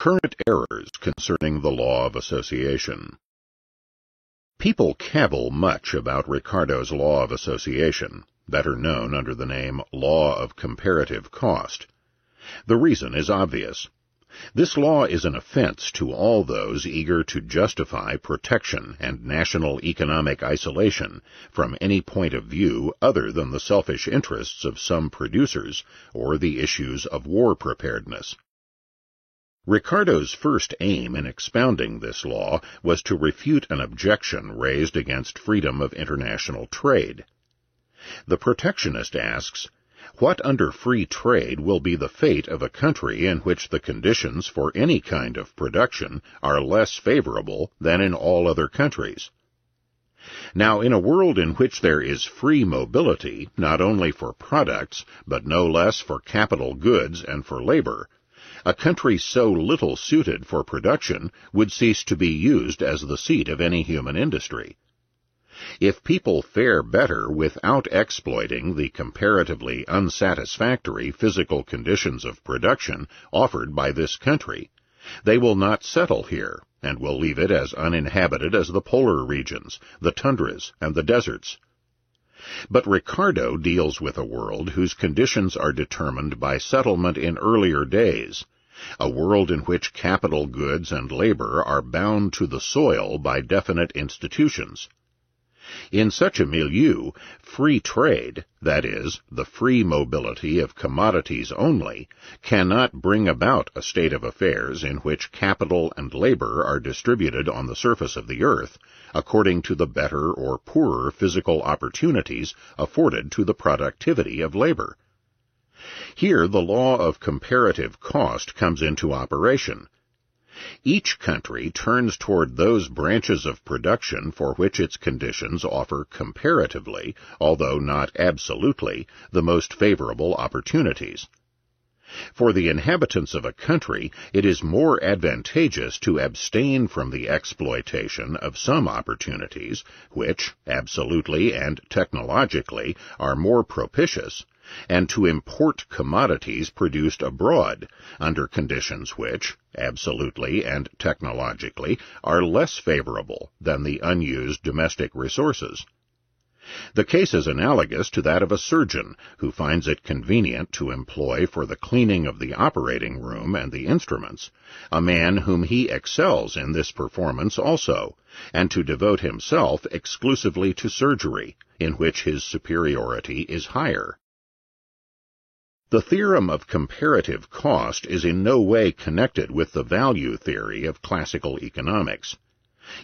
Current errors concerning the law of association. People cavil much about Ricardo's law of association, better known under the name law of comparative cost. The reason is obvious. This law is an offense to all those eager to justify protection and national economic isolation from any point of view other than the selfish interests of some producers or the issues of war preparedness. Ricardo's first aim in expounding this law was to refute an objection raised against freedom of international trade. The protectionist asks, what under free trade will be the fate of a country in which the conditions for any kind of production are less favorable than in all other countries? Now, in a world in which there is free mobility, not only for products, but no less for capital goods and for labor, a country so little suited for production would cease to be used as the seat of any human industry. If people fare better without exploiting the comparatively unsatisfactory physical conditions of production offered by this country, they will not settle here, and will leave it as uninhabited as the polar regions, the tundras, and the deserts. But Ricardo deals with a world whose conditions are determined by settlement in earlier days, a world in which capital goods and labor are bound to the soil by definite institutions. In such a milieu, free trade, that is, the free mobility of commodities only, cannot bring about a state of affairs in which capital and labor are distributed on the surface of the earth according to the better or poorer physical opportunities afforded to the productivity of labor. Here the law of comparative cost comes into operation. Each country turns toward those branches of production for which its conditions offer comparatively, although not absolutely, the most favorable opportunities. For the inhabitants of a country, it is more advantageous to abstain from the exploitation of some opportunities, which, absolutely and technologically, are more propitious, and to import commodities produced abroad, under conditions which, absolutely and technologically, are less favorable than the unused domestic resources. The case is analogous to that of a surgeon who finds it convenient to employ for the cleaning of the operating room and the instruments a man whom he excels in this performance also, and to devote himself exclusively to surgery, in which his superiority is higher. The theorem of comparative cost is in no way connected with the value theory of classical economics.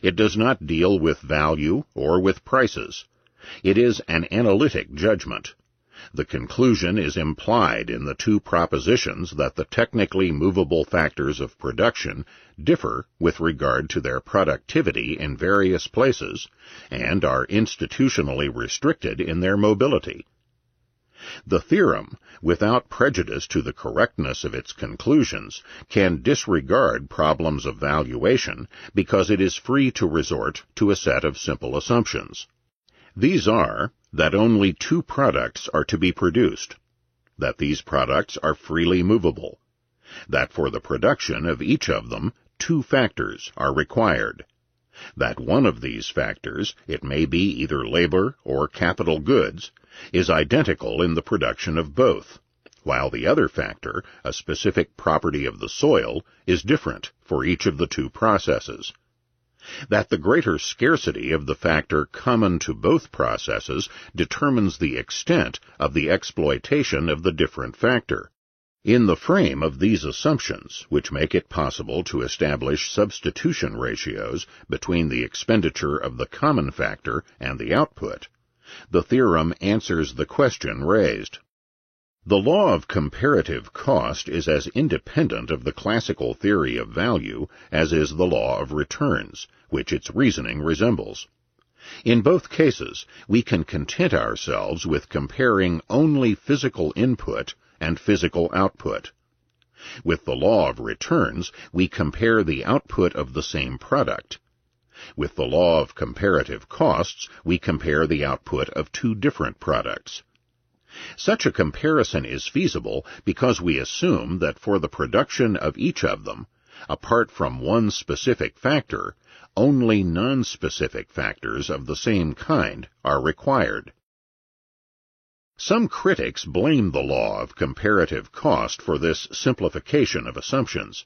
It does not deal with value or with prices. It is an analytic judgment. The conclusion is implied in the two propositions that the technically movable factors of production differ with regard to their productivity in various places and are institutionally restricted in their mobility. The theorem, without prejudice to the correctness of its conclusions, can disregard problems of valuation because it is free to resort to a set of simple assumptions. These are that only two products are to be produced, that these products are freely movable, that for the production of each of them two factors are required, that one of these factors, it may be either labor or capital goods, is identical in the production of both, while the other factor, a specific property of the soil, is different for each of the two processes, that the greater scarcity of the factor common to both processes determines the extent of the exploitation of the different factor. In the frame of these assumptions, which make it possible to establish substitution ratios between the expenditure of the common factor and the output, the theorem answers the question raised. The law of comparative cost is as independent of the classical theory of value as is the law of returns, which its reasoning resembles. In both cases, we can content ourselves with comparing only physical input and physical output. With the law of returns, we compare the output of the same product. With the law of comparative costs, we compare the output of two different products. Such a comparison is feasible because we assume that for the production of each of them, Apart from one specific factor, only non-specific factors of the same kind are required. Some critics blame the law of comparative cost for this simplification of assumptions.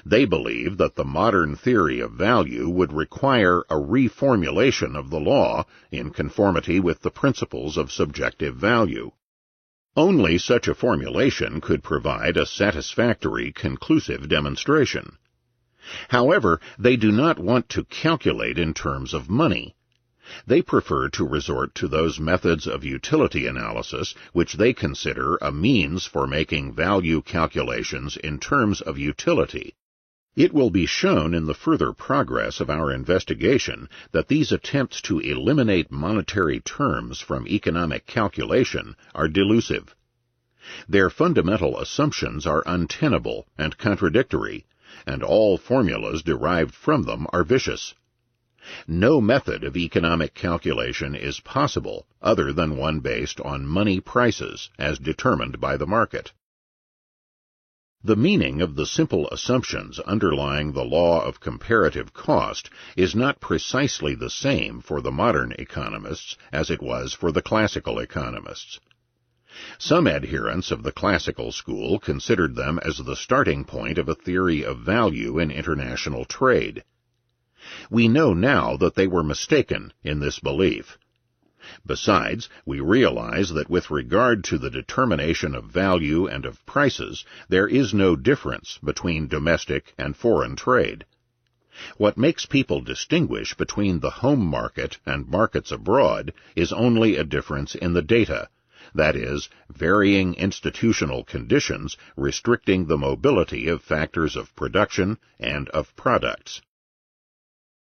They believe that the modern theory of value would require a reformulation of the law in conformity with the principles of subjective value. Only such a formulation could provide a satisfactory, conclusive demonstration. However, they do not want to calculate in terms of money. They prefer to resort to those methods of utility analysis which they consider a means for making value calculations in terms of utility. It will be shown in the further progress of our investigation that these attempts to eliminate monetary terms from economic calculation are delusive. Their fundamental assumptions are untenable and contradictory, and all formulas derived from them are vicious. No method of economic calculation is possible other than one based on money prices as determined by the market. The meaning of the simple assumptions underlying the law of comparative cost is not precisely the same for the modern economists as it was for the classical economists. Some adherents of the classical school considered them as the starting point of a theory of value in international trade. We know now that they were mistaken in this belief. Besides, we realize that with regard to the determination of value and of prices, there is no difference between domestic and foreign trade. What makes people distinguish between the home market and markets abroad is only a difference in the data, that is, varying institutional conditions restricting the mobility of factors of production and of products.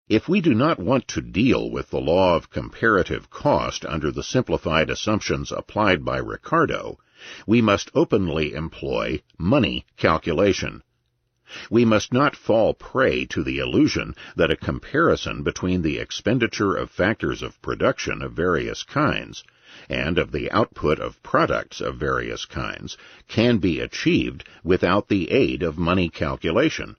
If we do not want to deal with the law of comparative cost under the simplified assumptions applied by Ricardo, we must openly employ money calculation. We must not fall prey to the illusion that a comparison between the expenditure of factors of production of various kinds and of the output of products of various kinds can be achieved without the aid of money calculation.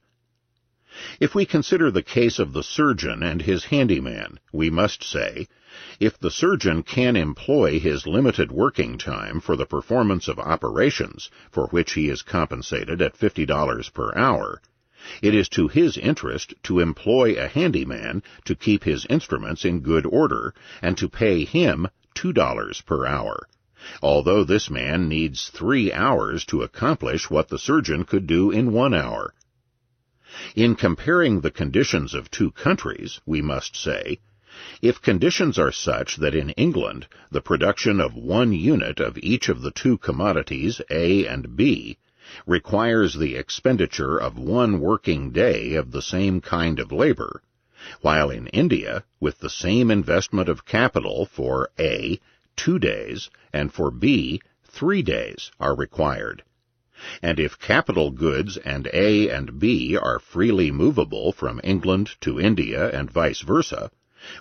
If we consider the case of the surgeon and his handyman, we must say, if the surgeon can employ his limited working time for the performance of operations for which he is compensated at $50 per hour, it is to his interest to employ a handyman to keep his instruments in good order and to pay him $2 per hour, although this man needs 3 hours to accomplish what the surgeon could do in 1 hour. In comparing the conditions of two countries, we must say, if conditions are such that in England the production of 1 unit of each of the two commodities, A and B, requires the expenditure of 1 working day of the same kind of labor, while in India, with the same investment of capital for A, 2 days, and for B, 3 days are required. And if capital goods and A and B are freely movable from England to India and vice versa,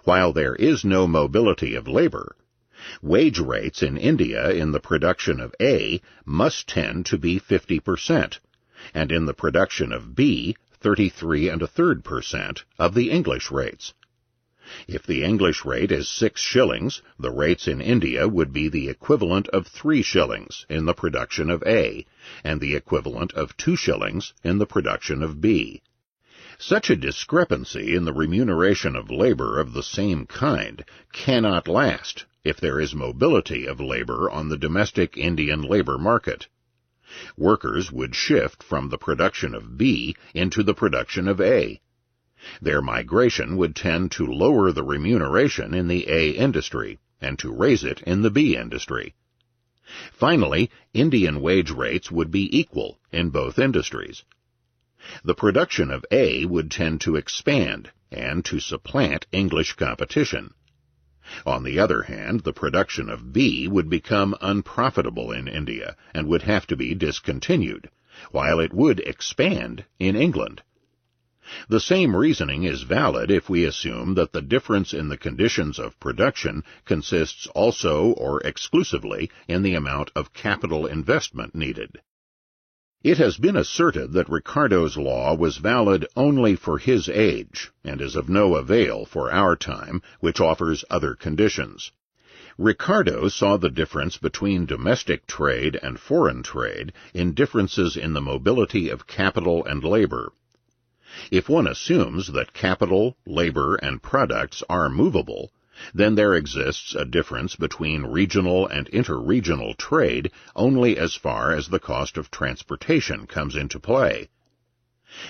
while there is no mobility of labor, wage rates in India in the production of A must tend to be 50%, and in the production of B 33 1/3% of the English rates. If the English rate is 6 shillings, the rates in India would be the equivalent of 3 shillings in the production of A, and the equivalent of 2 shillings in the production of B. Such a discrepancy in the remuneration of labor of the same kind cannot last if there is mobility of labor on the domestic Indian labor market. Workers would shift from the production of B into the production of A. Their migration would tend to lower the remuneration in the A industry and to raise it in the B industry. Finally, Indian wage rates would be equal in both industries. The production of A would tend to expand and to supplant English competition. On the other hand, the production of B would become unprofitable in India and would have to be discontinued, while it would expand in England. The same reasoning is valid if we assume that the difference in the conditions of production consists also or exclusively in the amount of capital investment needed. It has been asserted that Ricardo's law was valid only for his age, and is of no avail for our time, which offers other conditions. Ricardo saw the difference between domestic trade and foreign trade in differences in the mobility of capital and labor. If one assumes that capital, labor, and products are movable, then there exists a difference between regional and interregional trade only as far as the cost of transportation comes into play.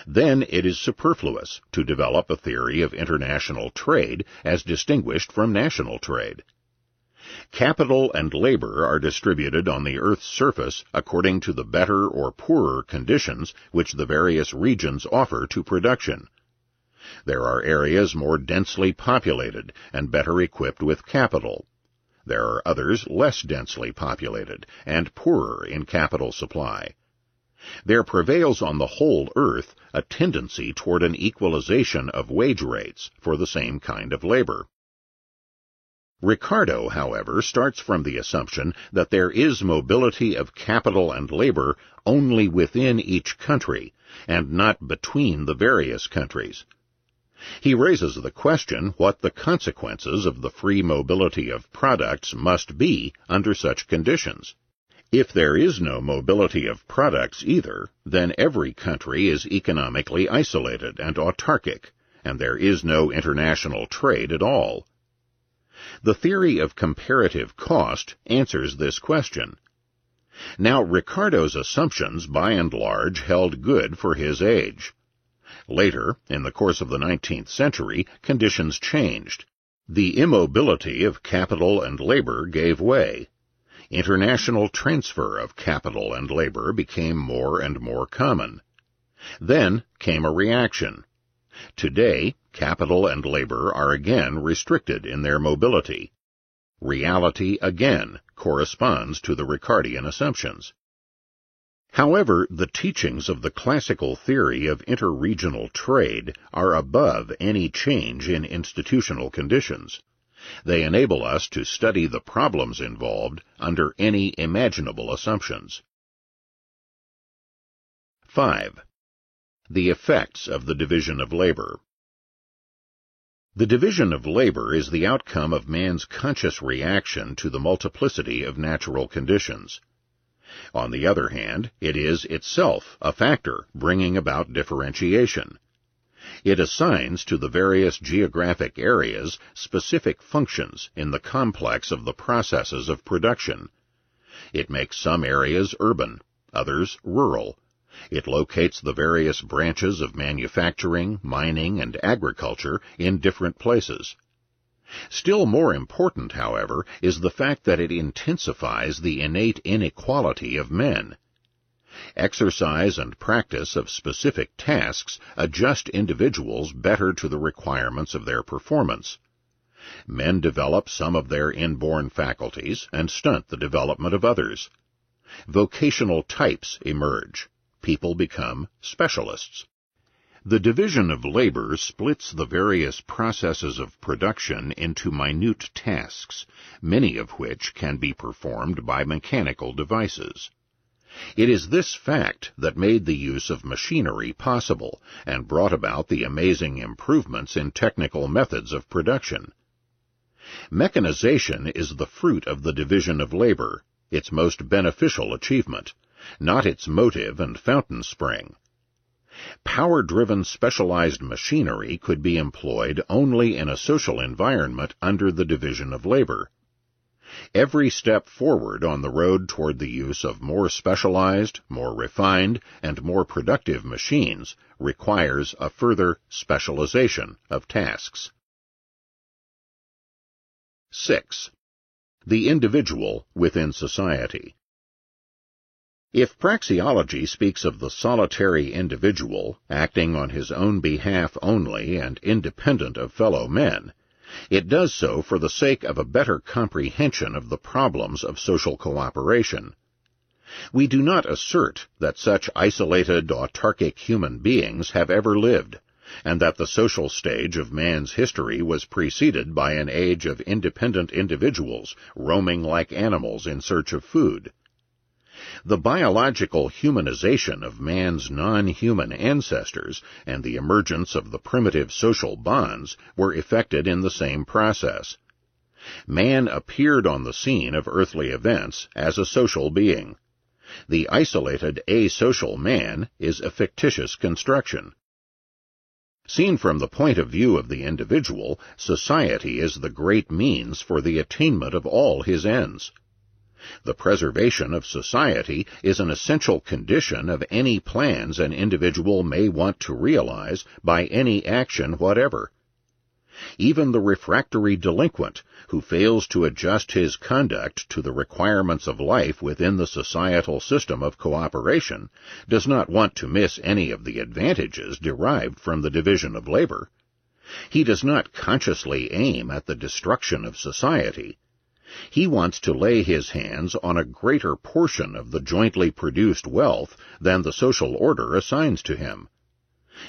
Then it is superfluous to develop a theory of international trade as distinguished from national trade. Capital and labor are distributed on the Earth's surface according to the better or poorer conditions which the various regions offer to production. There are areas more densely populated and better equipped with capital. There are others less densely populated and poorer in capital supply. There prevails on the whole Earth a tendency toward an equalization of wage rates for the same kind of labor. Ricardo, however, starts from the assumption that there is mobility of capital and labor only within each country, and not between the various countries. He raises the question what the consequences of the free mobility of products must be under such conditions. If there is no mobility of products either, then every country is economically isolated and autarkic, and there is no international trade at all. The theory of comparative cost answers this question. Now, Ricardo's assumptions by and large held good for his age. Later, in the course of the 19th century, conditions changed. The immobility of capital and labor gave way. International transfer of capital and labor became more and more common. Then came a reaction. Today, capital and labor are again restricted in their mobility. Reality again corresponds to the Ricardian assumptions. However, the teachings of the classical theory of interregional trade are above any change in institutional conditions. They enable us to study the problems involved under any imaginable assumptions. 5. The effects of the division of labor. The division of labor is the outcome of man's conscious reaction to the multiplicity of natural conditions. On the other hand, it is itself a factor bringing about differentiation. It assigns to the various geographic areas specific functions in the complex of the processes of production. It makes some areas urban, others rural. It locates the various branches of manufacturing, mining, and agriculture in different places. Still more important, however, is the fact that it intensifies the innate inequality of men. Exercise and practice of specific tasks adjust individuals better to the requirements of their performance. Men develop some of their inborn faculties and stunt the development of others. Vocational types emerge. People become specialists. The division of labor splits the various processes of production into minute tasks, many of which can be performed by mechanical devices. It is this fact that made the use of machinery possible and brought about the amazing improvements in technical methods of production. Mechanization is the fruit of the division of labor, its most beneficial achievement, not its motive and fountain spring. Power-driven specialized machinery could be employed only in a social environment under the division of labor. Every step forward on the road toward the use of more specialized, more refined, and more productive machines requires a further specialization of tasks. 6. The individual within society. If praxeology speaks of the solitary individual acting on his own behalf only and independent of fellow men, it does so for the sake of a better comprehension of the problems of social cooperation. We do not assert that such isolated, autarkic human beings have ever lived, and that the social stage of man's history was preceded by an age of independent individuals roaming like animals in search of food. The biological humanization of man's non-human ancestors and the emergence of the primitive social bonds were effected in the same process. Man appeared on the scene of earthly events as a social being. The isolated asocial man is a fictitious construction. Seen from the point of view of the individual, society is the great means for the attainment of all his ends. The preservation of society is an essential condition of any plans an individual may want to realize by any action whatever. Even the refractory delinquent, who fails to adjust his conduct to the requirements of life within the societal system of cooperation, does not want to miss any of the advantages derived from the division of labor. He does not consciously aim at the destruction of society. He wants to lay his hands on a greater portion of the jointly produced wealth than the social order assigns to him.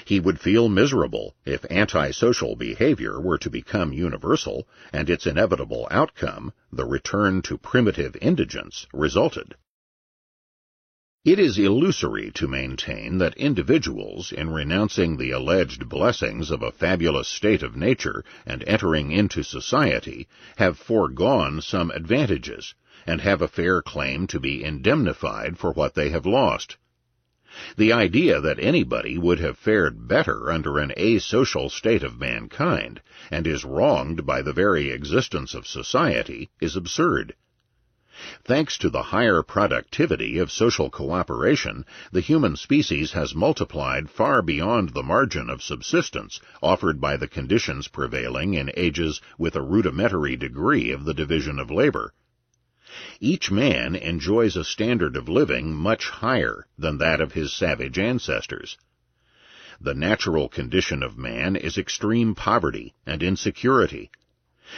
He would feel miserable if antisocial behavior were to become universal and its inevitable outcome, the return to primitive indigence, resulted. It is illusory to maintain that individuals, in renouncing the alleged blessings of a fabulous state of nature and entering into society, have foregone some advantages, and have a fair claim to be indemnified for what they have lost. The idea that anybody would have fared better under an asocial state of mankind, and is wronged by the very existence of society, is absurd. Thanks to the higher productivity of social cooperation, the human species has multiplied far beyond the margin of subsistence offered by the conditions prevailing in ages with a rudimentary degree of the division of labor. Each man enjoys a standard of living much higher than that of his savage ancestors. The natural condition of man is extreme poverty and insecurity.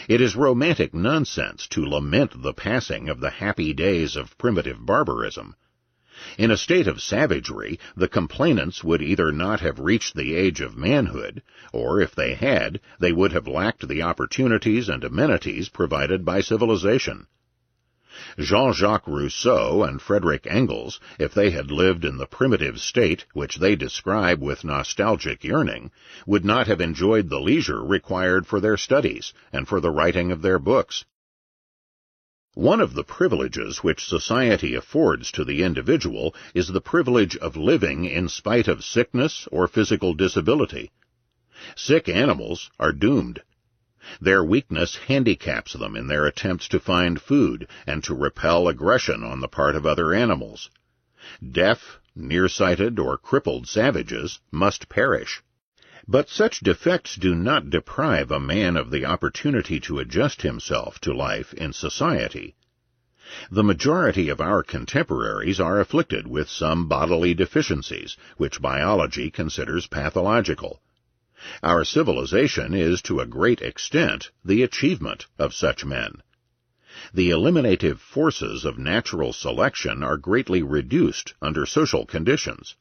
It is romantic nonsense to lament the passing of the happy days of primitive barbarism. In a state of savagery, the complainants would either not have reached the age of manhood, or if they had, they would have lacked the opportunities and amenities provided by civilization. Jean-Jacques Rousseau and Frederick Engels, if they had lived in the primitive state which they describe with nostalgic yearning, would not have enjoyed the leisure required for their studies and for the writing of their books. One of the privileges which society affords to the individual is the privilege of living in spite of sickness or physical disability. Sick animals are doomed. Their weakness handicaps them in their attempts to find food and to repel aggression on the part of other animals. Deaf, nearsighted, or crippled savages must perish. But such defects do not deprive a man of the opportunity to adjust himself to life in society. The majority of our contemporaries are afflicted with some bodily deficiencies, which biology considers pathological. Our civilization is, to a great extent, the achievement of such men. The eliminative forces of natural selection are greatly reduced under social conditions.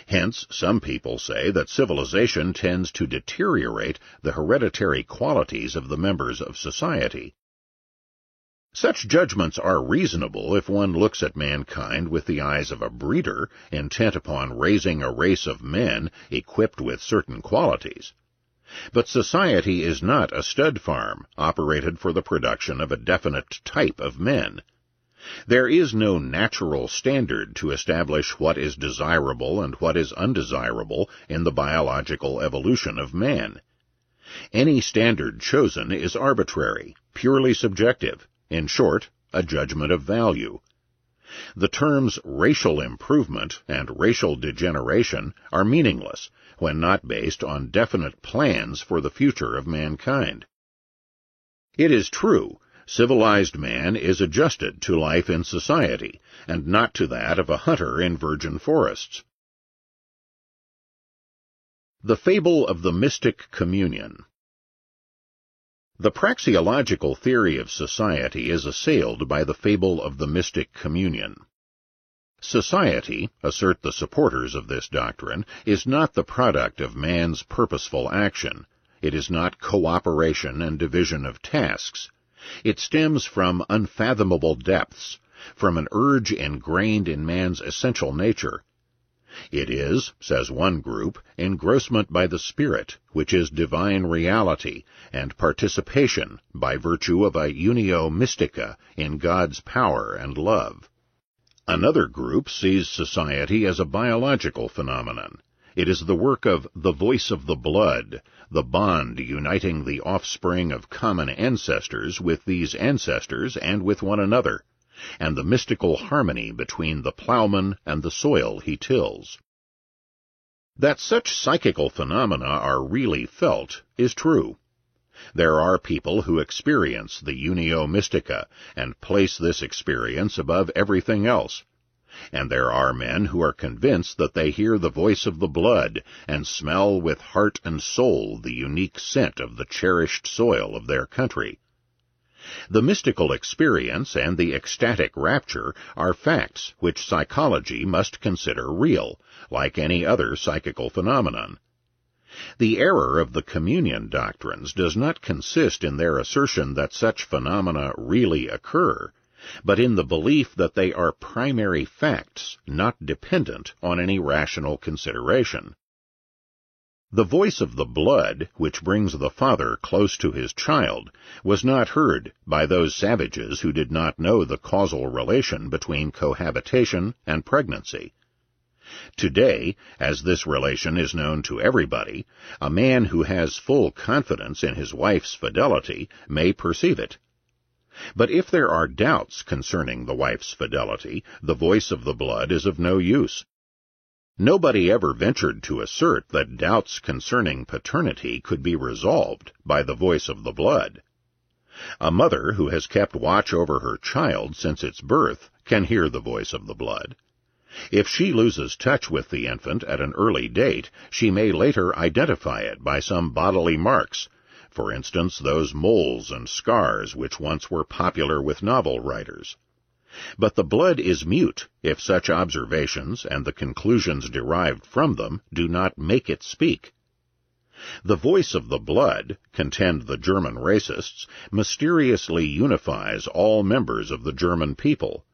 Hence, some people say that civilization tends to deteriorate the hereditary qualities of the members of society. Such judgments are reasonable if one looks at mankind with the eyes of a breeder intent upon raising a race of men equipped with certain qualities. But society is not a stud farm operated for the production of a definite type of men. There is no natural standard to establish what is desirable and what is undesirable in the biological evolution of man. Any standard chosen is arbitrary, purely subjective, in short, a judgment of value. The terms racial improvement and racial degeneration are meaningless when not based on definite plans for the future of mankind. It is true, civilized man is adjusted to life in society, and not to that of a hunter in virgin forests. The Fable of the Mystic Communion. The praxeological theory of society is assailed by the fable of the mystic communion. Society, assert the supporters of this doctrine, is not the product of man's purposeful action. It is not cooperation and division of tasks. It stems from unfathomable depths, from an urge ingrained in man's essential nature. It is, says one group, engrossment by the Spirit, which is divine reality, and participation, by virtue of a unio mystica, in God's power and love. Another group sees society as a biological phenomenon. It is the work of the voice of the blood, the bond uniting the offspring of common ancestors with these ancestors and with one another, and the mystical harmony between the plowman and the soil he tills. That such psychical phenomena are really felt is true. There are people who experience the unio mystica and place this experience above everything else, and there are men who are convinced that they hear the voice of the blood and smell with heart and soul the unique scent of the cherished soil of their country. The mystical experience and the ecstatic rapture are facts which psychology must consider real, like any other psychical phenomenon. The error of the communion doctrines does not consist in their assertion that such phenomena really occur, but in the belief that they are primary facts, not dependent on any rational consideration. The voice of the blood, which brings the father close to his child, was not heard by those savages who did not know the causal relation between cohabitation and pregnancy. Today, as this relation is known to everybody, a man who has full confidence in his wife's fidelity may perceive it. But if there are doubts concerning the wife's fidelity, the voice of the blood is of no use. Nobody ever ventured to assert that doubts concerning paternity could be resolved by the voice of the blood. A mother who has kept watch over her child since its birth can hear the voice of the blood. If she loses touch with the infant at an early date, she may later identify it by some bodily marks, for instance those moles and scars which once were popular with novel writers. But the blood is mute if such observations and the conclusions derived from them do not make it speak. The voice of the blood, contend the German racists, mysteriously unifies all members of the German people.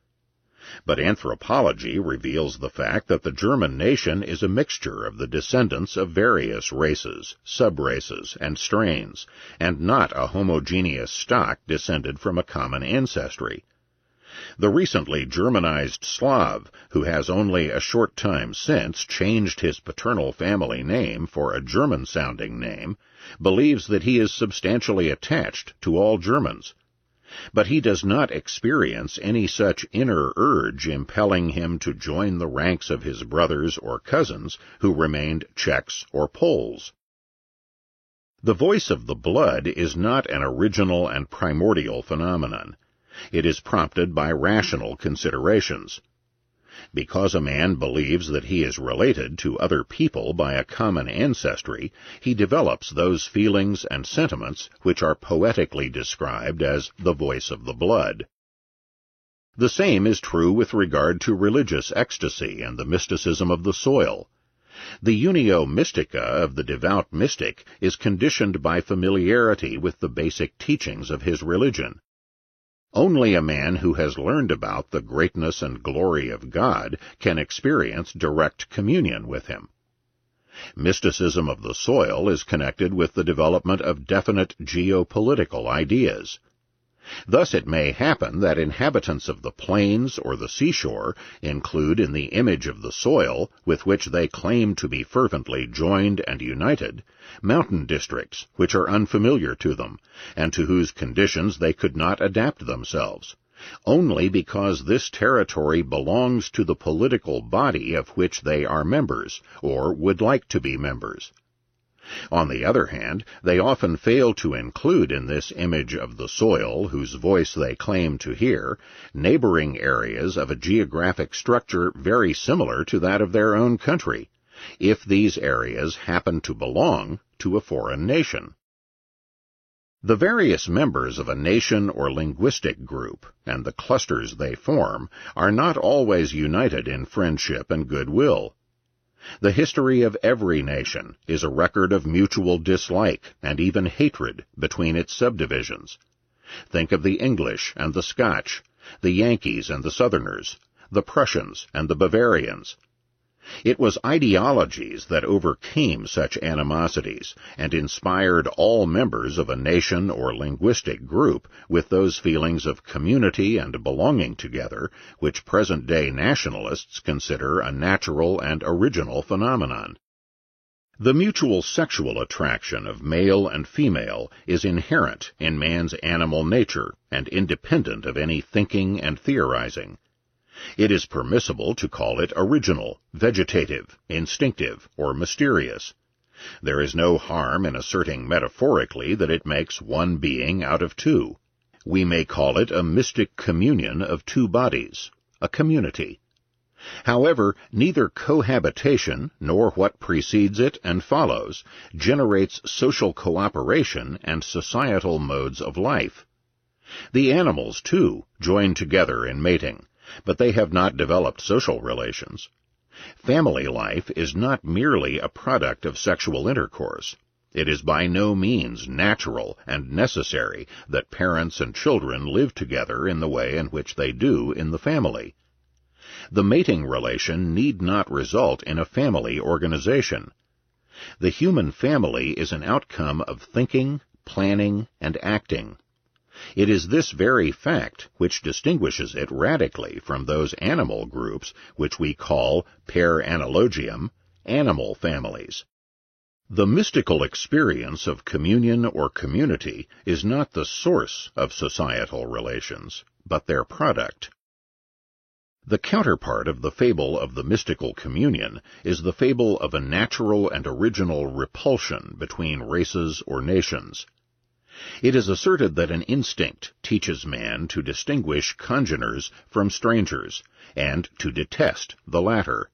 But anthropology reveals the fact that the German nation is a mixture of the descendants of various races, sub-races, and strains, and not a homogeneous stock descended from a common ancestry. The recently Germanized Slav, who has only a short time since changed his paternal family name for a German-sounding name, believes that he is substantially attached to all Germans. But he does not experience any such inner urge impelling him to join the ranks of his brothers or cousins who remained Czechs or Poles. The voice of the blood is not an original and primordial phenomenon. It is prompted by rational considerations. Because a man believes that he is related to other people by a common ancestry, he develops those feelings and sentiments which are poetically described as the voice of the blood. The same is true with regard to religious ecstasy and the mysticism of the soil. The unio mystica of the devout mystic is conditioned by familiarity with the basic teachings of his religion. Only a man who has learned about the greatness and glory of God can experience direct communion with him. Mysticism of the soil is connected with the development of definite geopolitical ideas. Thus it may happen that inhabitants of the plains or the seashore include in the image of the soil, with which they claim to be fervently joined and united, mountain districts which are unfamiliar to them, and to whose conditions they could not adapt themselves, only because this territory belongs to the political body of which they are members, or would like to be members. On the other hand, they often fail to include in this image of the soil whose voice they claim to hear neighboring areas of a geographic structure very similar to that of their own country, if these areas happen to belong to a foreign nation. The various members of a nation or linguistic group, and the clusters they form, are not always united in friendship and goodwill. The history of every nation is a record of mutual dislike and even hatred between its subdivisions. Think of the English and the Scotch, the Yankees and the Southerners, the Prussians and the Bavarians. It was ideologies that overcame such animosities and inspired all members of a nation or linguistic group with those feelings of community and belonging together which present-day nationalists consider a natural and original phenomenon. The mutual sexual attraction of male and female is inherent in man's animal nature and independent of any thinking and theorizing. It is permissible to call it original, vegetative, instinctive, or mysterious. There is no harm in asserting metaphorically that it makes one being out of two. We may call it a mystic communion of two bodies, a community. However, neither cohabitation nor what precedes it and follows generates social cooperation and societal modes of life. The animals, too, join together in mating, but they have not developed social relations. Family life is not merely a product of sexual intercourse. It is by no means natural and necessary that parents and children live together in the way in which they do in the family. The mating relation need not result in a family organization. The human family is an outcome of thinking, planning, and acting. It is this very fact which distinguishes it radically from those animal groups which we call, per analogiam, animal families. The mystical experience of communion or community is not the source of societal relations, but their product. The counterpart of the fable of the mystical communion is the fable of a natural and original repulsion between races or nations. It is asserted that an instinct teaches man to distinguish congeners from strangers, and to detest the latter.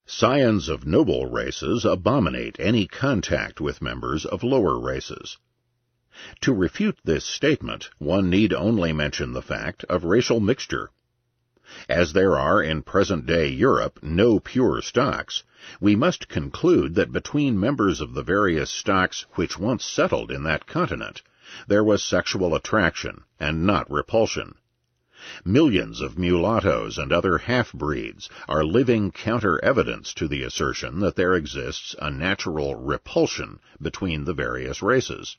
Scions of noble races abominate any contact with members of lower races. To refute this statement, one need only mention the fact of racial mixture. As there are in present-day Europe no pure stocks, we must conclude that between members of the various stocks which once settled in that continent, there was sexual attraction and not repulsion. Millions of mulattoes and other half-breeds are living counter-evidence to the assertion that there exists a natural repulsion between the various races.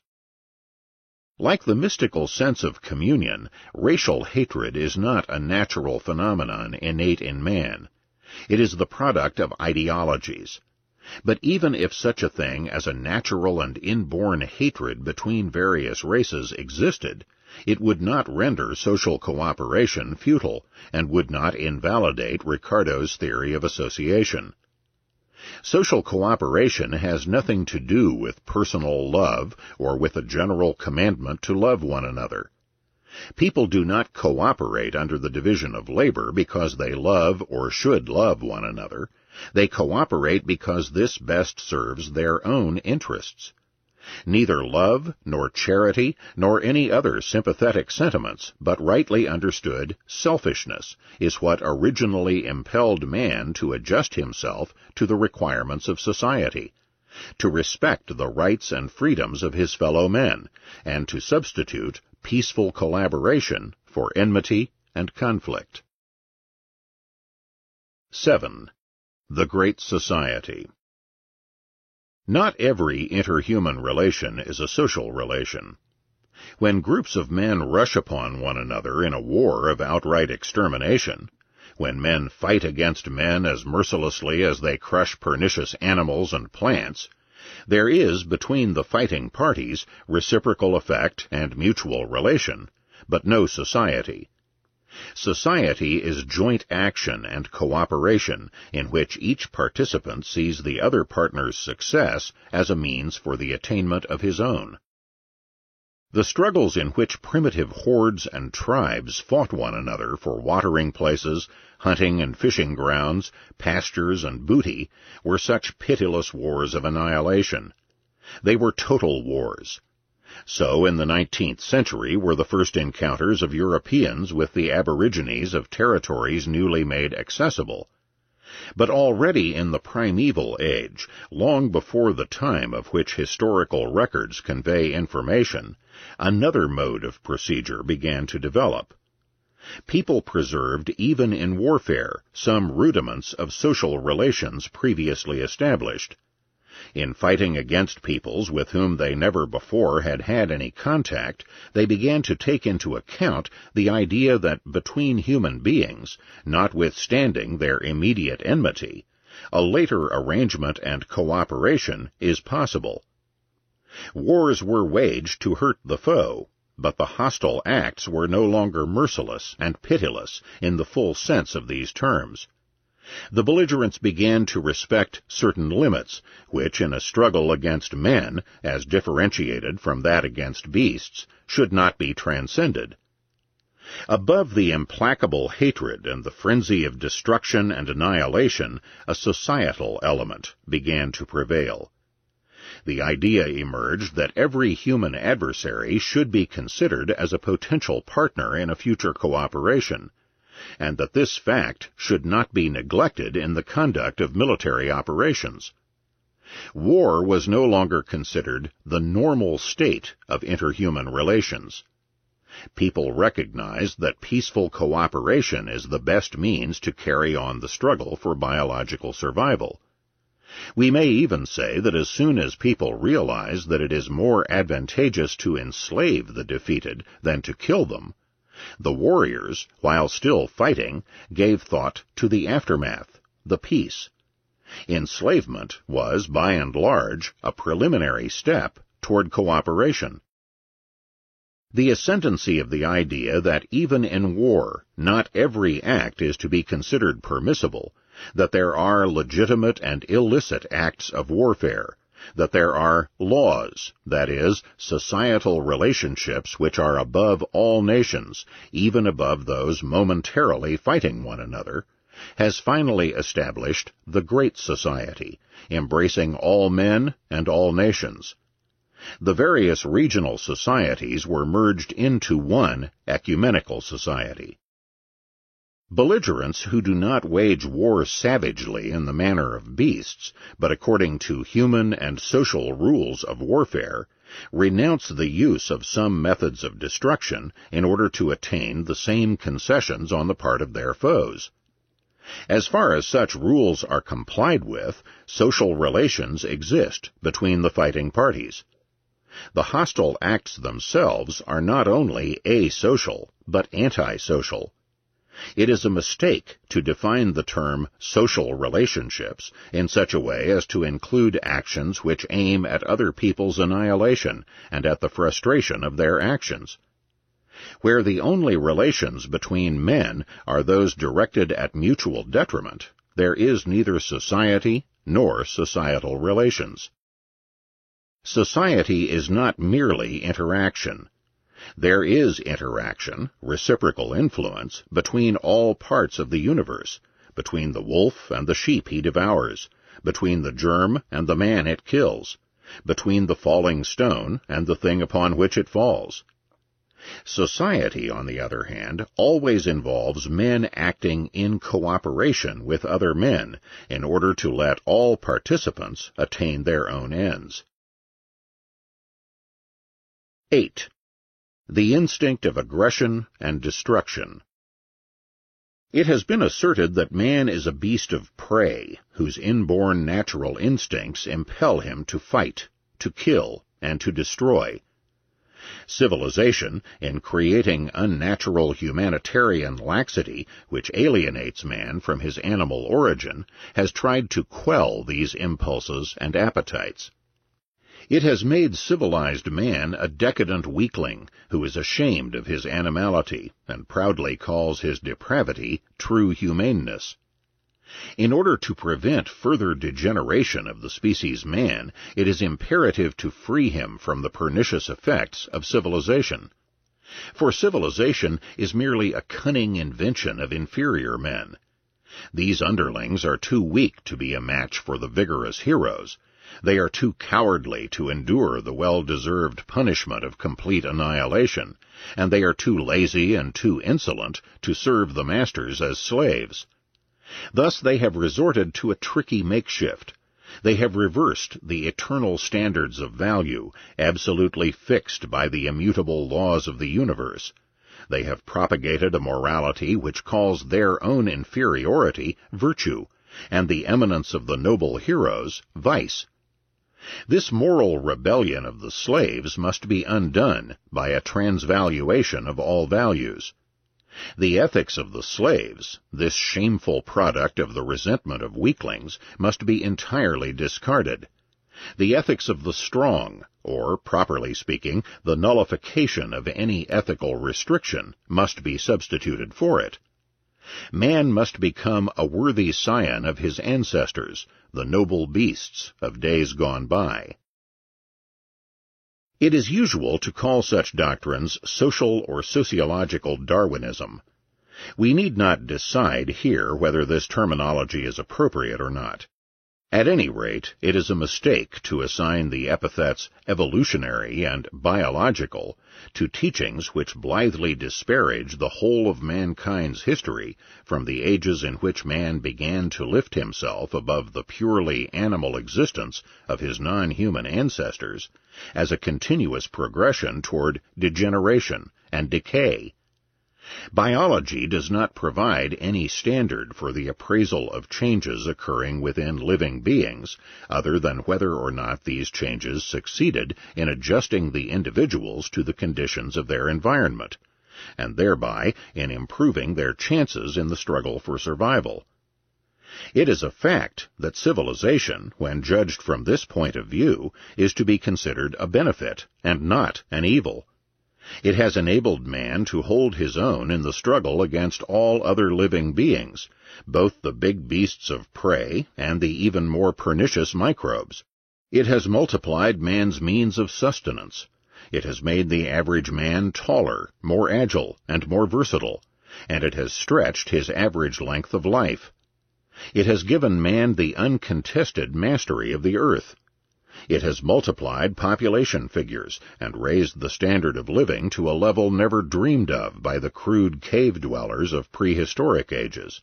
Like the mystical sense of communion, racial hatred is not a natural phenomenon innate in man. It is the product of ideologies. But even if such a thing as a natural and inborn hatred between various races existed, it would not render social cooperation futile, and would not invalidate Ricardo's theory of association. Social cooperation has nothing to do with personal love or with a general commandment to love one another. People do not cooperate under the division of labor because they love or should love one another. They cooperate because this best serves their own interests. Neither love, nor charity, nor any other sympathetic sentiments, but rightly understood selfishness, is what originally impelled man to adjust himself to the requirements of society, to respect the rights and freedoms of his fellow men, and to substitute peaceful collaboration for enmity and conflict. 7. The Great Society. Not every interhuman relation is a social relation. When groups of men rush upon one another in a war of outright extermination, when men fight against men as mercilessly as they crush pernicious animals and plants, there is between the fighting parties reciprocal effect and mutual relation, but no society. Society is joint action and cooperation in which each participant sees the other partner's success as a means for the attainment of his own. The struggles in which primitive hordes and tribes fought one another for watering places, hunting and fishing grounds, pastures and booty were such pitiless wars of annihilation. They were total wars. So in the 19th century were the first encounters of Europeans with the aborigines of territories newly made accessible. But already in the primeval age, long before the time of which historical records convey information, another mode of procedure began to develop. People preserved, even in warfare, some rudiments of social relations previously established. In fighting against peoples with whom they never before had had any contact, they began to take into account the idea that between human beings, notwithstanding their immediate enmity, a later arrangement and cooperation is possible. Wars were waged to hurt the foe, but the hostile acts were no longer merciless and pitiless in the full sense of these terms. The belligerents began to respect certain limits, which in a struggle against men, as differentiated from that against beasts, should not be transcended. Above the implacable hatred and the frenzy of destruction and annihilation, a societal element began to prevail. The idea emerged that every human adversary should be considered as a potential partner in a future cooperation, and that this fact should not be neglected in the conduct of military operations. War was no longer considered the normal state of interhuman relations. People recognized that peaceful cooperation is the best means to carry on the struggle for biological survival. We may even say that as soon as people realize that it is more advantageous to enslave the defeated than to kill them, the warriors, while still fighting, gave thought to the aftermath, the peace. Enslavement was, by and large, a preliminary step toward cooperation. The ascendancy of the idea that even in war, not every act is to be considered permissible, that there are legitimate and illicit acts of warfare, that there are laws, that is, societal relationships which are above all nations, even above those momentarily fighting one another, has finally established the Great Society, embracing all men and all nations. The various regional societies were merged into one ecumenical society. Belligerents who do not wage war savagely in the manner of beasts, but according to human and social rules of warfare, renounce the use of some methods of destruction in order to attain the same concessions on the part of their foes. As far as such rules are complied with, social relations exist between the fighting parties. The hostile acts themselves are not only asocial, but antisocial. It is a mistake to define the term social relationships in such a way as to include actions which aim at other people's annihilation and at the frustration of their actions. Where the only relations between men are those directed at mutual detriment, there is neither society nor societal relations. Society is not merely interaction. There is interaction, reciprocal influence, between all parts of the universe, between the wolf and the sheep he devours, between the germ and the man it kills, between the falling stone and the thing upon which it falls. Society, on the other hand, always involves men acting in cooperation with other men in order to let all participants attain their own ends. 8. The instinct of aggression and destruction. It has been asserted that man is a beast of prey, whose inborn natural instincts impel him to fight, to kill, and to destroy. Civilization, in creating unnatural humanitarian laxity which alienates man from his animal origin, has tried to quell these impulses and appetites. It has made civilized man a decadent weakling who is ashamed of his animality and proudly calls his depravity true humaneness. In order to prevent further degeneration of the species man, it is imperative to free him from the pernicious effects of civilization. For civilization is merely a cunning invention of inferior men. These underlings are too weak to be a match for the vigorous heroes. They are too cowardly to endure the well-deserved punishment of complete annihilation, and they are too lazy and too insolent to serve the masters as slaves. Thus they have resorted to a tricky makeshift. They have reversed the eternal standards of value, absolutely fixed by the immutable laws of the universe. They have propagated a morality which calls their own inferiority virtue, and the eminence of the noble heroes vice. This moral rebellion of the slaves must be undone by a transvaluation of all values. The ethics of the slaves, this shameful product of the resentment of weaklings, must be entirely discarded. The ethics of the strong, or, properly speaking, the nullification of any ethical restriction, must be substituted for it. Man must become a worthy scion of his ancestors, the noble beasts of days gone by. It is usual to call such doctrines social or sociological Darwinism. We need not decide here whether this terminology is appropriate or not. At any rate, it is a mistake to assign the epithets evolutionary and biological to teachings which blithely disparage the whole of mankind's history from the ages in which man began to lift himself above the purely animal existence of his non-human ancestors as a continuous progression toward degeneration and decay. Biology does not provide any standard for the appraisal of changes occurring within living beings, other than whether or not these changes succeeded in adjusting the individuals to the conditions of their environment, and thereby in improving their chances in the struggle for survival. It is a fact that civilization, when judged from this point of view, is to be considered a benefit and not an evil. It has enabled man to hold his own in the struggle against all other living beings, both the big beasts of prey and the even more pernicious microbes. It has multiplied man's means of sustenance. It has made the average man taller, more agile, and more versatile, and it has stretched his average length of life. It has given man the uncontested mastery of the earth. It has multiplied population figures and raised the standard of living to a level never dreamed of by the crude cave dwellers of prehistoric ages.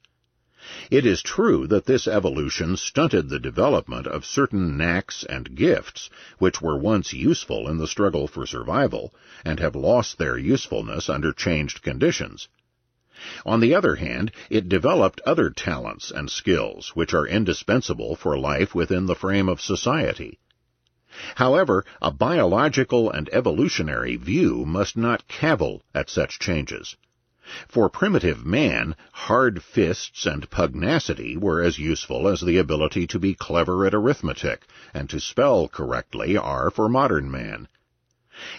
It is true that this evolution stunted the development of certain knacks and gifts which were once useful in the struggle for survival and have lost their usefulness under changed conditions. On the other hand, it developed other talents and skills which are indispensable for life within the frame of society. However, a biological and evolutionary view must not cavil at such changes. For primitive man, hard fists and pugnacity were as useful as the ability to be clever at arithmetic and to spell correctly are for modern man.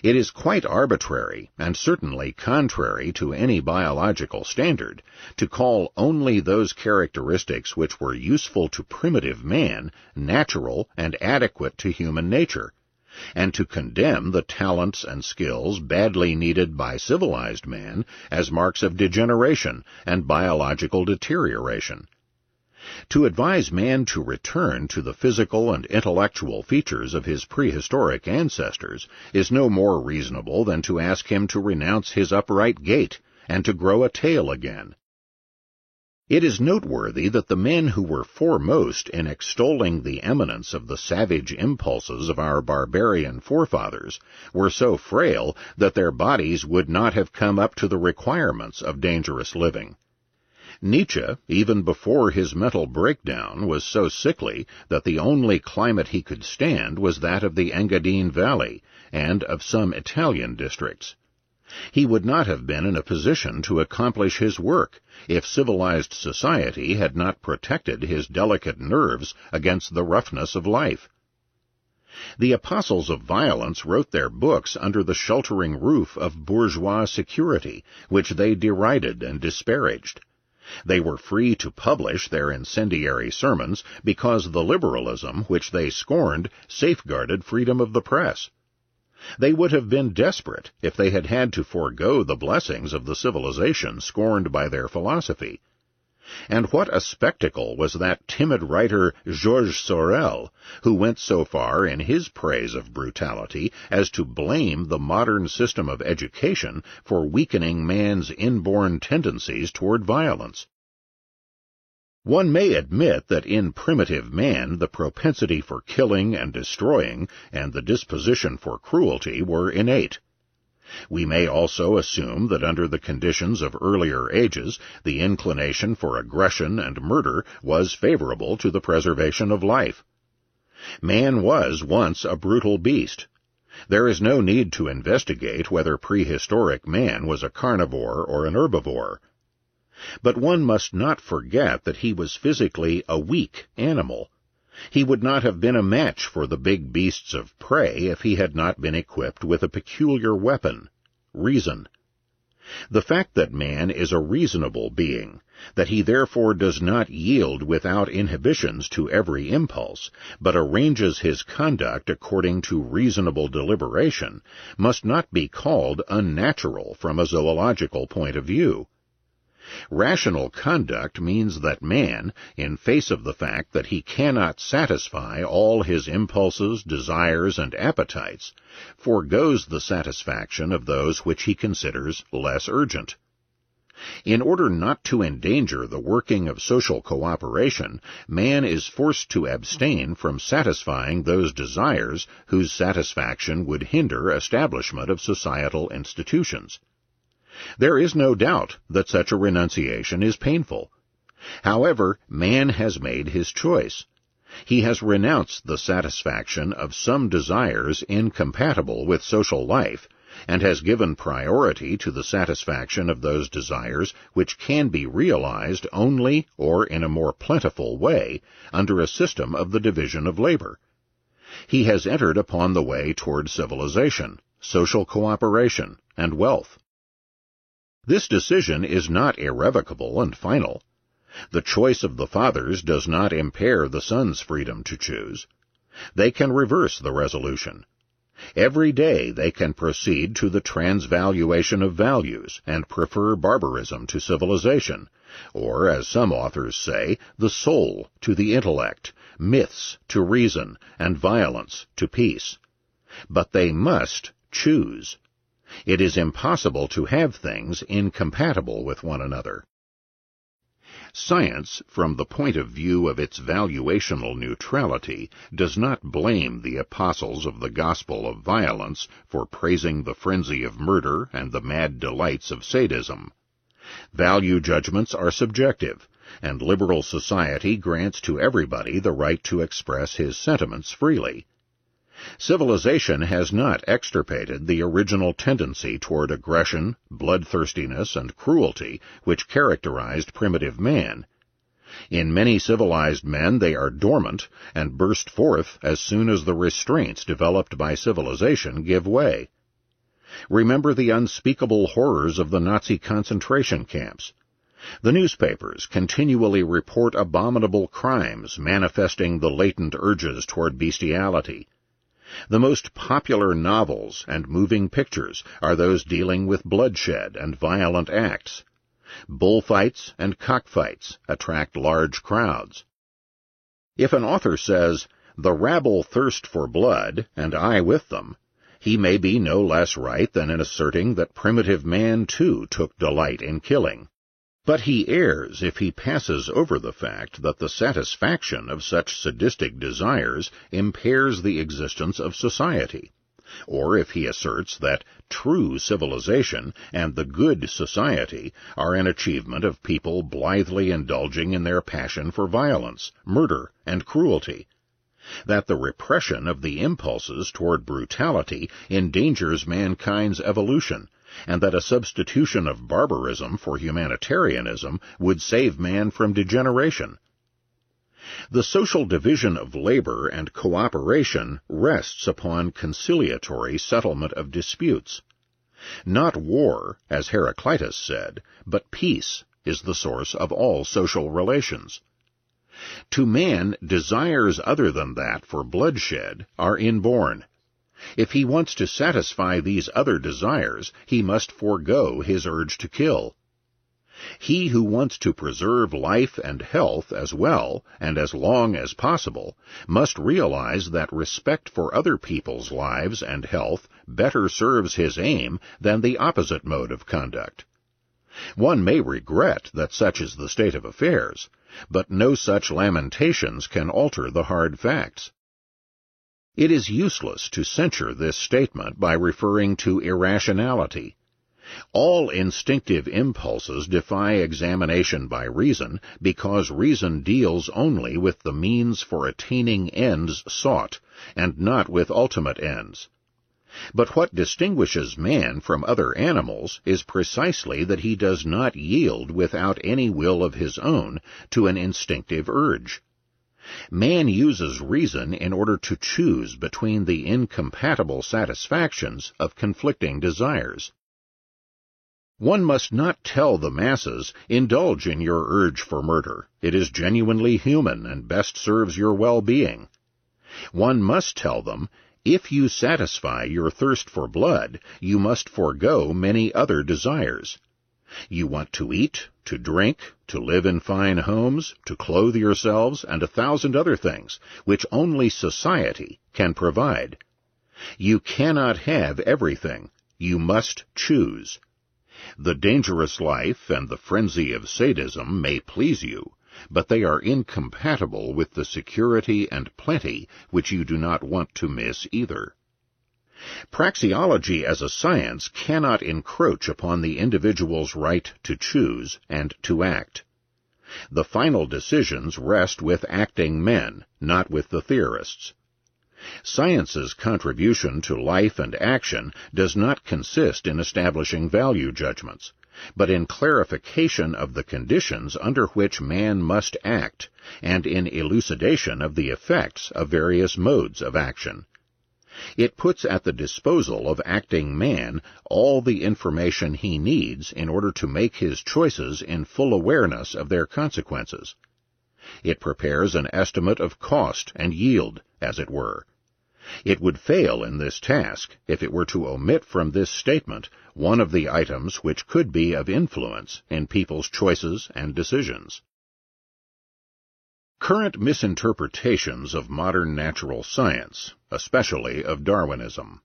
It is quite arbitrary, and certainly contrary to any biological standard, to call only those characteristics which were useful to primitive man natural and adequate to human nature, and to condemn the talents and skills badly needed by civilized man as marks of degeneration and biological deterioration. To advise man to return to the physical and intellectual features of his prehistoric ancestors is no more reasonable than to ask him to renounce his upright gait and to grow a tail again. It is noteworthy that the men who were foremost in extolling the eminence of the savage impulses of our barbarian forefathers were so frail that their bodies would not have come up to the requirements of dangerous living. Nietzsche, even before his mental breakdown, was so sickly that the only climate he could stand was that of the Engadine Valley and of some Italian districts. He would not have been in a position to accomplish his work if civilized society had not protected his delicate nerves against the roughness of life. The apostles of violence wrote their books under the sheltering roof of bourgeois security, which they derided and disparaged. They were free to publish their incendiary sermons because the liberalism which they scorned safeguarded freedom of the press. They would have been desperate if they had had to forego the blessings of the civilization scorned by their philosophy. And what a spectacle was that timid writer Georges Sorel, who went so far in his praise of brutality as to blame the modern system of education for weakening man's inborn tendencies toward violence. One may admit that in primitive man the propensity for killing and destroying and the disposition for cruelty were innate. We may also assume that under the conditions of earlier ages, the inclination for aggression and murder was favorable to the preservation of life. Man was once a brutal beast. There is no need to investigate whether prehistoric man was a carnivore or an herbivore. But one must not forget that he was physically a weak animal. He would not have been a match for the big beasts of prey if he had not been equipped with a peculiar weapon, reason. The fact that man is a reasonable being, that he therefore does not yield without inhibitions to every impulse, but arranges his conduct according to reasonable deliberation, must not be called unnatural from a zoological point of view. Rational conduct means that man, in face of the fact that he cannot satisfy all his impulses, desires, and appetites, forgoes the satisfaction of those which he considers less urgent. In order not to endanger the working of social cooperation, man is forced to abstain from satisfying those desires whose satisfaction would hinder establishment of societal institutions. There is no doubt that such a renunciation is painful. However, man has made his choice. He has renounced the satisfaction of some desires incompatible with social life, and has given priority to the satisfaction of those desires which can be realized only, or in a more plentiful way, under a system of the division of labor. He has entered upon the way toward civilization, social cooperation, and wealth. This decision is not irrevocable and final. The choice of the fathers does not impair the sons' freedom to choose. They can reverse the resolution. Every day they can proceed to the transvaluation of values and prefer barbarism to civilization, or, as some authors say, the soul to the intellect, myths to reason, and violence to peace. But they must choose. It is impossible to have things incompatible with one another. Science, from the point of view of its valuational neutrality, does not blame the apostles of the gospel of violence for praising the frenzy of murder and the mad delights of sadism. Value judgments are subjective, and liberal society grants to everybody the right to express his sentiments freely. Civilization has not extirpated the original tendency toward aggression, bloodthirstiness, and cruelty which characterized primitive man. In many civilized men they are dormant and burst forth as soon as the restraints developed by civilization give way. Remember the unspeakable horrors of the Nazi concentration camps. The newspapers continually report abominable crimes manifesting the latent urges toward bestiality. The most popular novels and moving pictures are those dealing with bloodshed and violent acts. Bullfights and cockfights attract large crowds. If an author says, "The rabble thirst for blood, and I with them," he may be no less right than in asserting that primitive man too took delight in killing. But he errs if he passes over the fact that the satisfaction of such sadistic desires impairs the existence of society, or if he asserts that true civilization and the good society are an achievement of people blithely indulging in their passion for violence, murder, and cruelty, that the repression of the impulses toward brutality endangers mankind's evolution, and that a substitution of barbarism for humanitarianism would save man from degeneration. The social division of labor and cooperation rests upon conciliatory settlement of disputes. Not war, as Heraclitus said, but peace is the source of all social relations. To man, desires other than that for bloodshed are inborn. If he wants to satisfy these other desires, he must forego his urge to kill. He who wants to preserve life and health as well and as long as possible must realize that respect for other people's lives and health better serves his aim than the opposite mode of conduct. One may regret that such is the state of affairs, but no such lamentations can alter the hard facts. It is useless to censure this statement by referring to irrationality. All instinctive impulses defy examination by reason because reason deals only with the means for attaining ends sought, and not with ultimate ends. But what distinguishes man from other animals is precisely that he does not yield without any will of his own to an instinctive urge. Man uses reason in order to choose between the incompatible satisfactions of conflicting desires. One must not tell the masses, indulge in your urge for murder. It is genuinely human and best serves your well-being. One must tell them, if you satisfy your thirst for blood, you must forego many other desires. You want to eat, to drink, to live in fine homes, to clothe yourselves, and 1,000 other things, which only society can provide. You cannot have everything. You must choose. The dangerous life and the frenzy of sadism may please you, but they are incompatible with the security and plenty which you do not want to miss either. Praxeology as a science cannot encroach upon the individual's right to choose and to act. The final decisions rest with acting men, not with the theorists. Science's contribution to life and action does not consist in establishing value judgments, but in clarification of the conditions under which man must act, and in elucidation of the effects of various modes of action. It puts at the disposal of acting man all the information he needs in order to make his choices in full awareness of their consequences. It prepares an estimate of cost and yield, as it were. It would fail in this task if it were to omit from this statement one of the items which could be of influence in people's choices and decisions. Current misinterpretations of modern natural science, especially of Darwinism.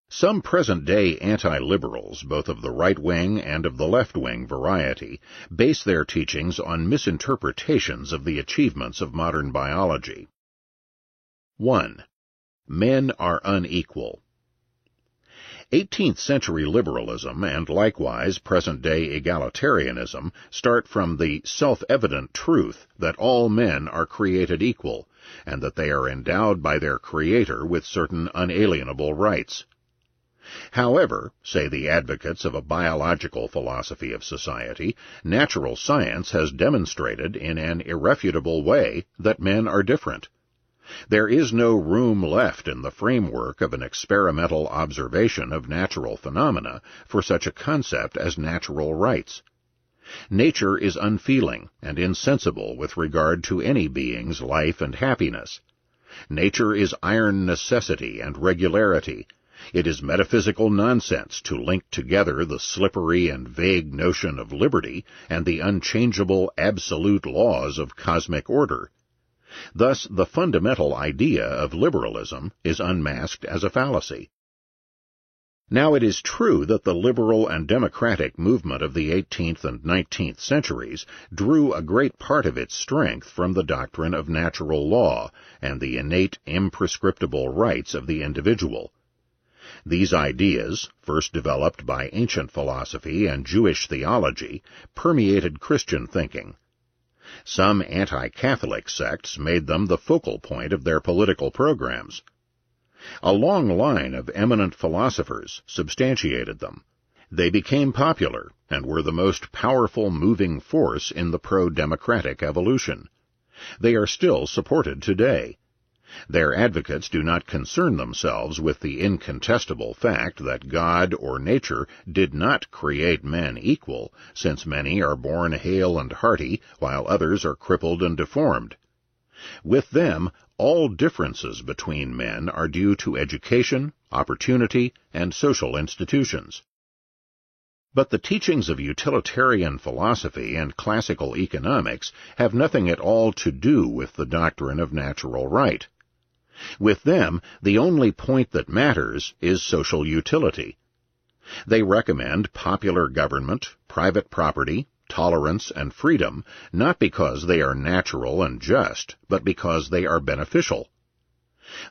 Some present-day anti-liberals, both of the right-wing and of the left-wing variety, base their teachings on misinterpretations of the achievements of modern biology. 1. Men are unequal. 18th-century liberalism and likewise present-day egalitarianism start from the self-evident truth that all men are created equal, and that they are endowed by their Creator with certain unalienable rights. However, say the advocates of a biological philosophy of society, natural science has demonstrated in an irrefutable way that men are different. There is no room left in the framework of an experimental observation of natural phenomena for such a concept as natural rights. Nature is unfeeling and insensible with regard to any being's life and happiness. Nature is iron necessity and regularity. It is metaphysical nonsense to link together the slippery and vague notion of liberty and the unchangeable absolute laws of cosmic order. Thus, the fundamental idea of liberalism is unmasked as a fallacy. Now, it is true that the liberal and democratic movement of the 18th and 19th centuries drew a great part of its strength from the doctrine of natural law and the innate imprescriptible rights of the individual. These ideas, first developed by ancient philosophy and Jewish theology, permeated Christian thinking. Some anti-Catholic sects made them the focal point of their political programs. A long line of eminent philosophers substantiated them. They became popular and were the most powerful moving force in the pro-democratic evolution. They are still supported today. Their advocates do not concern themselves with the incontestable fact that God or nature did not create men equal, since many are born hale and hearty, while others are crippled and deformed. With them, all differences between men are due to education, opportunity, and social institutions. But the teachings of utilitarian philosophy and classical economics have nothing at all to do with the doctrine of natural right. With them, the only point that matters is social utility. They recommend popular government, private property, tolerance, and freedom, not because they are natural and just, but because they are beneficial.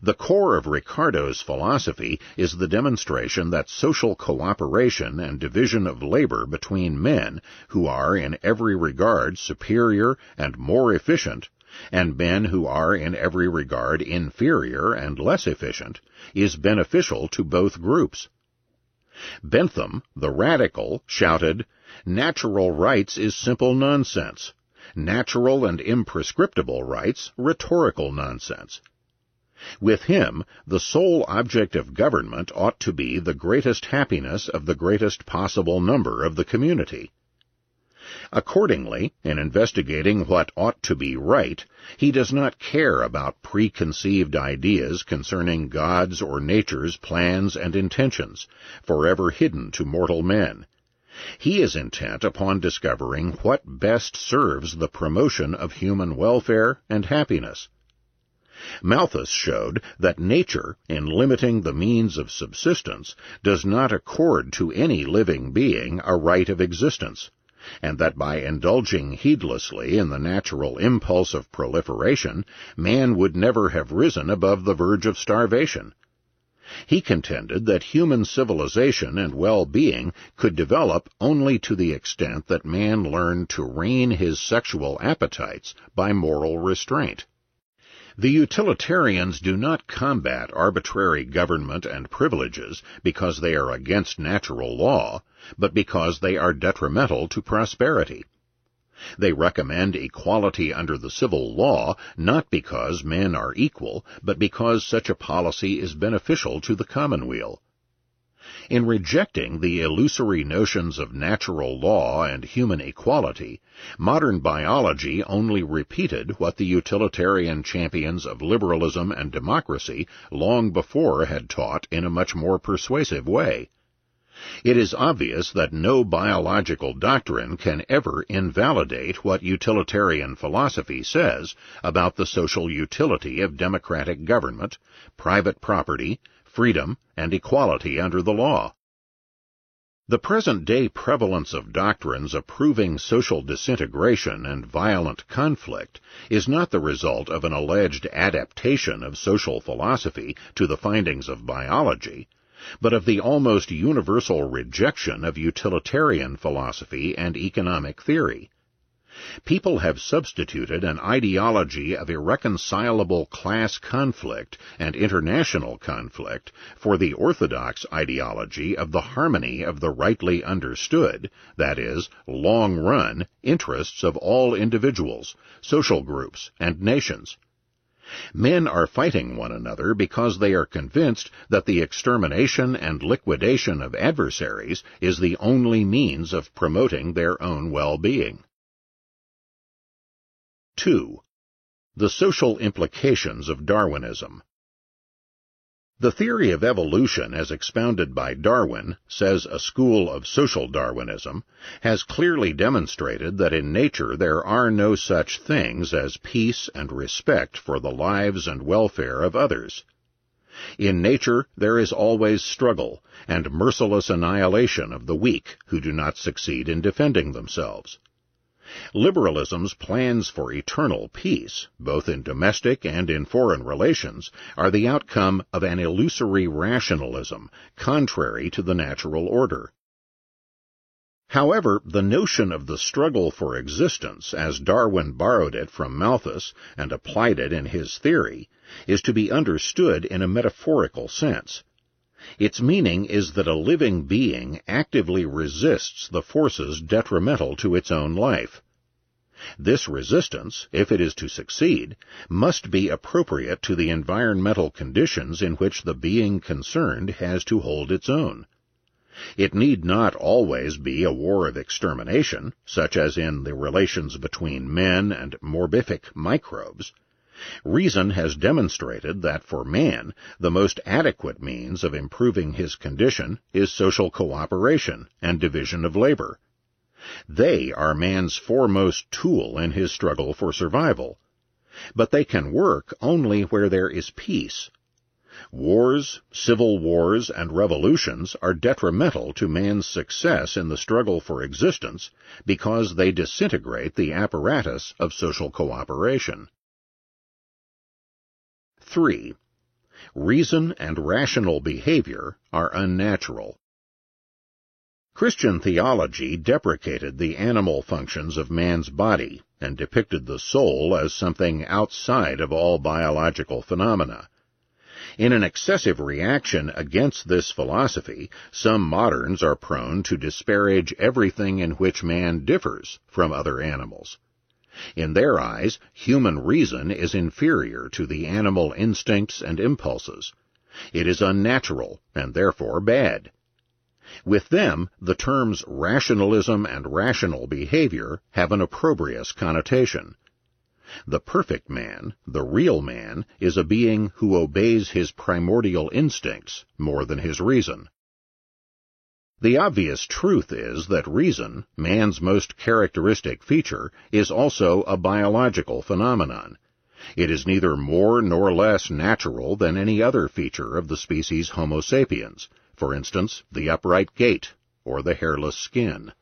The core of Ricardo's philosophy is the demonstration that social cooperation and division of labor between men who are in every regard superior and more efficient, and men who are in every regard inferior and less efficient, is beneficial to both groups. Bentham, the radical, shouted, "Natural rights is simple nonsense. Natural and imprescriptible rights, rhetorical nonsense." With him, the sole object of government ought to be the greatest happiness of the greatest possible number of the community. Accordingly, in investigating what ought to be right, he does not care about preconceived ideas concerning God's or nature's plans and intentions, forever hidden to mortal men. He is intent upon discovering what best serves the promotion of human welfare and happiness. Malthus showed that nature, in limiting the means of subsistence, does not accord to any living being a right of existence, and that by indulging heedlessly in the natural impulse of proliferation, man would never have risen above the verge of starvation. He contended that human civilization and well-being could develop only to the extent that man learned to rein his sexual appetites by moral restraint. The utilitarians do not combat arbitrary government and privileges because they are against natural law, but because they are detrimental to prosperity. They recommend equality under the civil law not because men are equal, but because such a policy is beneficial to the commonweal. In rejecting the illusory notions of natural law and human equality, modern biology only repeated what the utilitarian champions of liberalism and democracy long before had taught in a much more persuasive way. It is obvious that no biological doctrine can ever invalidate what utilitarian philosophy says about the social utility of democratic government, private property, freedom, and equality under the law. The present-day prevalence of doctrines approving social disintegration and violent conflict is not the result of an alleged adaptation of social philosophy to the findings of biology, but of the almost universal rejection of utilitarian philosophy and economic theory. People have substituted an ideology of irreconcilable class conflict and international conflict for the orthodox ideology of the harmony of the rightly understood, that is, long-run, interests of all individuals, social groups, and nations. Men are fighting one another because they are convinced that the extermination and liquidation of adversaries is the only means of promoting their own well-being. 2. The social implications of Darwinism. The theory of evolution as expounded by Darwin, says a school of social Darwinism, has clearly demonstrated that in nature there are no such things as peace and respect for the lives and welfare of others. In nature there is always struggle and merciless annihilation of the weak who do not succeed in defending themselves. Liberalism's plans for eternal peace, both in domestic and in foreign relations, are the outcome of an illusory rationalism, contrary to the natural order. However, the notion of the struggle for existence, as Darwin borrowed it from Malthus and applied it in his theory, is to be understood in a metaphorical sense. Its meaning is that a living being actively resists the forces detrimental to its own life. This resistance, if it is to succeed, must be appropriate to the environmental conditions in which the being concerned has to hold its own. It need not always be a war of extermination, such as in the relations between men and morbific microbes. Reason has demonstrated that for man, the most adequate means of improving his condition is social cooperation and division of labor. They are man's foremost tool in his struggle for survival. But they can work only where there is peace. Wars, civil wars, and revolutions are detrimental to man's success in the struggle for existence because they disintegrate the apparatus of social cooperation. 3. Reason and rational behavior are unnatural. Christian theology deprecated the animal functions of man's body and depicted the soul as something outside of all biological phenomena. In an excessive reaction against this philosophy, some moderns are prone to disparage everything in which man differs from other animals. In their eyes, human reason is inferior to the animal instincts and impulses. It is unnatural and therefore bad. With them, the terms rationalism and rational behavior have an opprobrious connotation. The perfect man, the real man, is a being who obeys his primordial instincts more than his reason. The obvious truth is that reason, man's most characteristic feature, is also a biological phenomenon. It is neither more nor less natural than any other feature of the species Homo sapiens, for instance, the upright gait or the hairless skin.